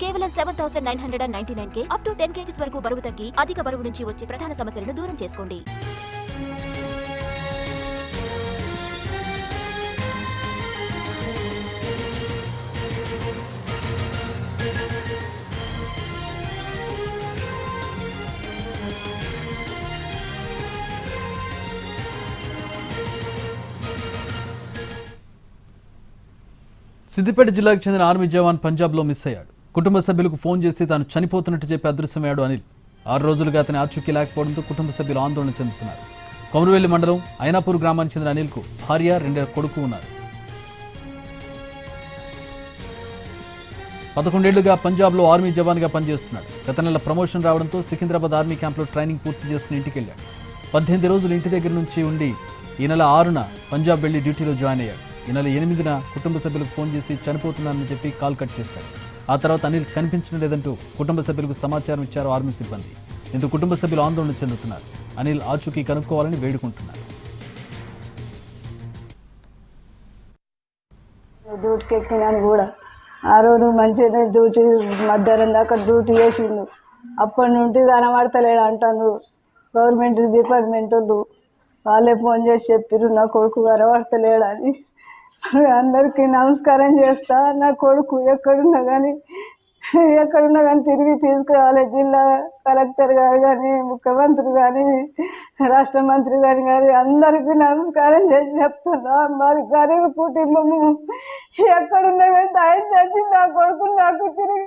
కేవలం 7,999K up to 10 kgs వరకు బరువు తగ్గి అధిక బరువు నుంచి వచ్చే ప్రధాన సమస్యలను దూరం చేసుకోండి. సిద్దిపేట జిల్లాకు చెందిన ఆర్మీ జవాన్ పంజాబ్లో మిస్ అయ్యాడు. కుటుంబ సభ్యులకు ఫోన్ చేసి తాను చనిపోతున్నట్టు చెప్పి అదృశ్యమయ్యాడు అనిల్. 6 రోజులుగా అతని ఆచూకీ లేకపోవడంతో కుటుంబ సభ్యులు ఆందోళన చెందుతున్నారు. కొమరవెల్లి మండలం అయినాపూర్ గ్రామానికి చెందిన అనిల్కు భార్య 2 కొడుకు ఉన్నారు. 11 ఏళ్లుగా పంజాబ్లో ఆర్మీ జవాన్గా పనిచేస్తున్నాడు. గత నెల ప్రమోషన్ రావడంతో సికింద్రాబాద్ ఆర్మీ క్యాంప్లో ట్రైనింగ్ పూర్తి చేసుకుని ఇంటికి వెళ్ళాడు. 18 రోజులు ఇంటి దగ్గర నుంచి ఉండి ఈ నెల 6న పంజాబ్ వెళ్లి డ్యూటీలో జాయిన్ అయ్యాడు. ఈ నెల 8న కుటుంబ సభ్యులకు ఫోన్ చేసి చనిపోతున్నానని చెప్పి కాల్ కట్ చేశాడు. ఆ తర్వాత అనిల్ కనిపించడం లేదంటూ కుటుంబ సభ్యులకు సమాచారం ఇచ్చారు ఆర్మీ సిబ్బంది. ఇందుకు కుటుంబ సభ్యులు ఆందోళన చెందుతున్నారు. అనిల్ ఆచూకీ కనుక్కోవాలని వేడుకుంటున్నారు. డ్యూటీకి ఎక్కినాను కూడా ఆ రోజు మంచిగా డ్యూటీ మధ్యాహ్నం దాకా డ్యూటీ చేసిండు. అప్పటి నుండి కనబడతలేడు అంటాను. గవర్నమెంట్ డిపార్ట్మెంట్ వాళ్ళే ఫోన్ చేసి చెప్పారు నా కొడుకు కనబడతలేడని. అందరికీ నమస్కారం చేస్తా. నా కొడుకు ఎక్కడున్నా కానీ తిరిగి తీసుకురావాలి. జిల్లా కలెక్టర్ గారు కానీ ముఖ్యమంత్రి కానీ రాష్ట్ర మంత్రి కానీ అందరికీ నమస్కారం చేసి చెప్తున్నా. మాది గరీబ్ కుటుంబము. ఎక్కడున్నా కానీ దయచేసి నా కొడుకు నాకు తిరిగి